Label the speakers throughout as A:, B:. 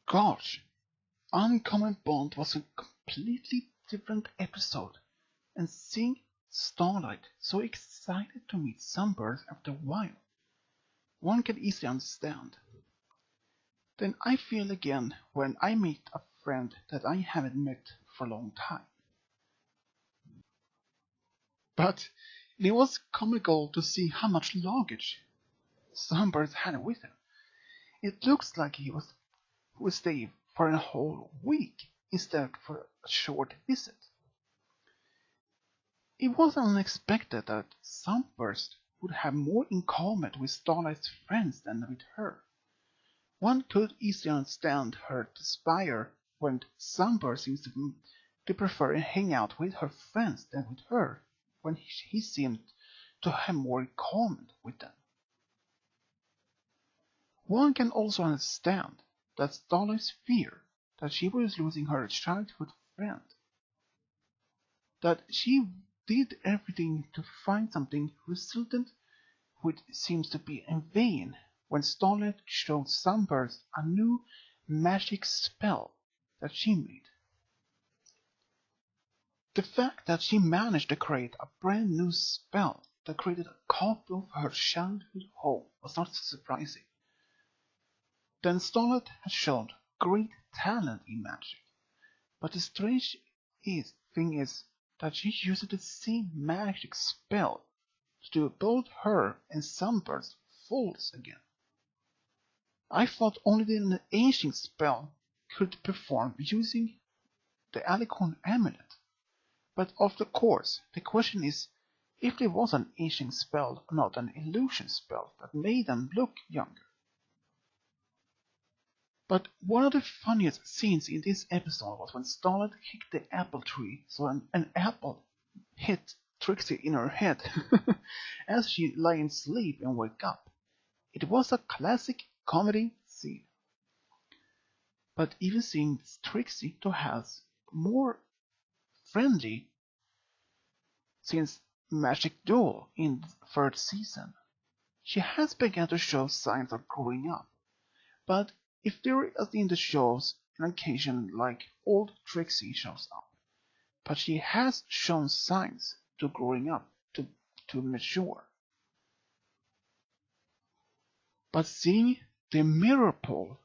A: Gosh, Uncommon Bond was a completely different episode, and seeing Starlight so excited to meet Sunburst after a while, one can easily understand. Then I feel again when I meet a friend that I haven't met for a long time. But it was comical to see how much luggage Sunburst had with him. It looks like he would stay for a whole week instead of for a short visit. It was unexpected that Sunburst would have more in common with Starlight's friends than with her. One could easily understand her despair when Sunburst seems to prefer hanging out with her friends than with her, when he seemed to have more in common with them. One can also understand that Starlight's fear that she was losing her childhood friend, that she did everything to find something resultant which seems to be in vain when Starlight showed Sunburst a new magic spell that she made. The fact that she managed to create a brand new spell that created a copy of her childhood home was not surprising. Then Starlight had shown great talent in magic, but the strange thing is that she used the same magic spell to do both her and Sunburst fools again. I thought only the ancient spell could perform using the Alicorn amulet, but of course the question is if it was an ancient spell or not an illusion spell that made them look younger. But one of the funniest scenes in this episode was when Starlight kicked the apple tree so an apple hit Trixie in her head as she lay in sleep and woke up. It was a classic comedy scene. But even seeing Trixie to has more friendly since Magic Duel in the third season. She has begun to show signs of growing up. But if there is in the shows an occasion like old Trixie shows up, but she has shown signs to growing up, to mature. But seeing the mirror pole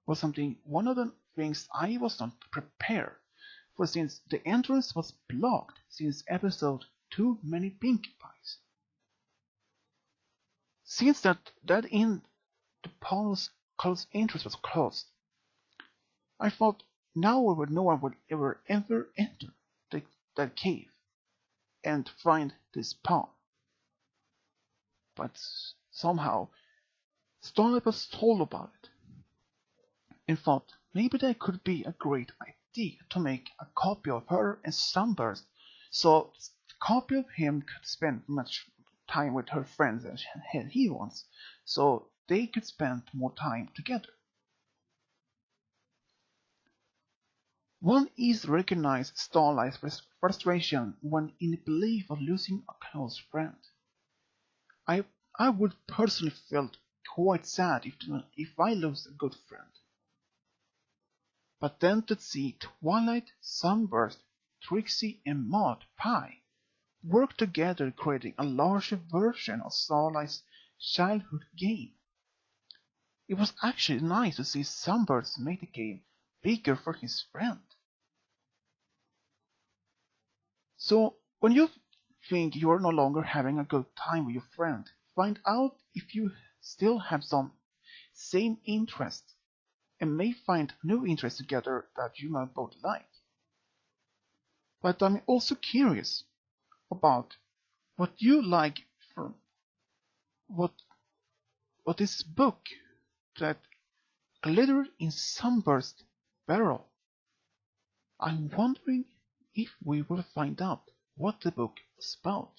A: was one of the things I was not prepared for since the entrance was blocked since episode Too Many Pinkie Pies. Since that in the pole's entrance was closed, I thought now no one would ever enter that cave and find this pawn. But somehow Starlight was told about it and thought maybe that could be a great idea to make a copy of her and Sunburst so the copy of him could spend much time with her friends as he wants, so they could spend more time together. One easily recognized Starlight's frustration when in belief of losing a close friend. I I would personally felt quite sad if I lose a good friend. But then to see Twilight, Sunburst, Trixie, and Maud Pie work together creating a larger version of Starlight's childhood game. It was actually nice to see Sunburst make the game bigger for his friend. So when you think you are no longer having a good time with your friend, find out if you still have some same interest and may find new interests together that you might both like. But I'm also curious about what you like from what this book that glittered in Sunburst barrel. I'm wondering if we will find out what the book is about.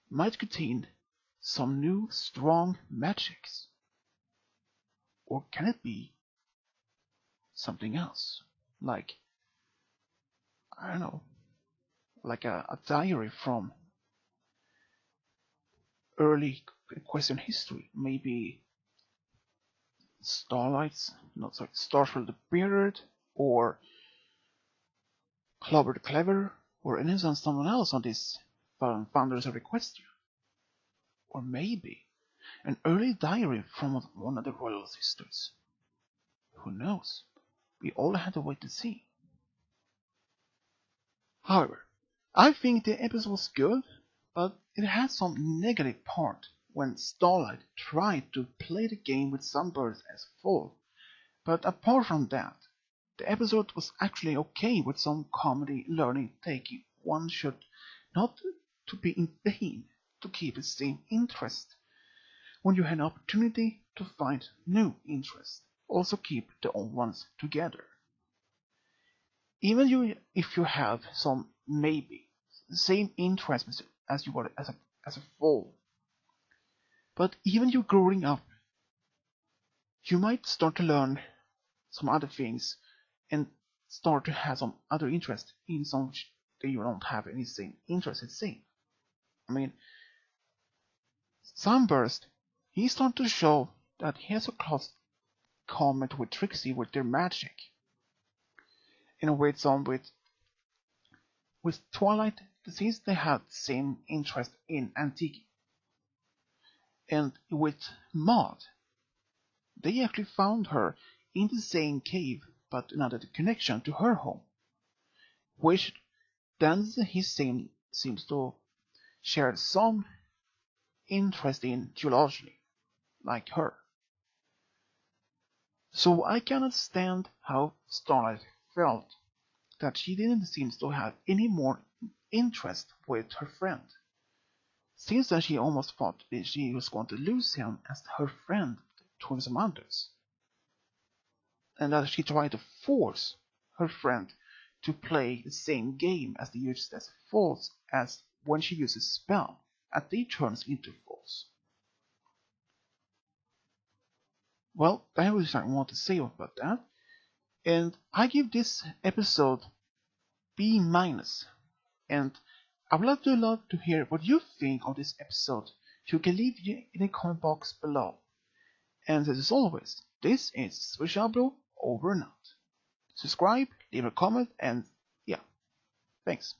A: Might contain some new strong magics. Or can it be something else? Like, I don't know, like a diary from early Equestrian history. Maybe Starfield the Bearded, or Clobber the Clever, or even someone else on this Founders of Equestria. Or maybe an early diary from one of the royal sisters. Who knows? We all had to wait to see. However, I think the episode was good, but it had some negative part when Starlight tried to play the game with Sunburst as full. But apart from that, the episode was actually okay with some comedy learning taking one should not to be in vain to keep the same interest. When you have an opportunity to find new interests, also keep the old ones together. Even if you have some maybe same interests as you were as a whole, but even you growing up, you might start to learn some other things and start to have some other interest in some that you don't have any same interest in seeing. I mean, Sunburst, he started to show that he has a close comment with Trixie with their magic. In a way, some with Twilight, since they had the same interest in antique, and with Maud, they actually found her in the same cave, but another connection to her home, which then he seems to share some interest in geology, like her. So I can understand how Starlight felt that she didn't seem to have any more interest with her friend. Since then she almost thought that she was going to lose him as her friend towards some others, and that she tried to force her friend to play the same game as they used as false as when she uses spell, and they turns into false. Well, that was what I want to say about that, and I give this episode B-, and I would love to hear what you think of this episode. You can leave it in the comment box below. And as always, this is Swishable over and out. Subscribe, leave a comment, and yeah, thanks.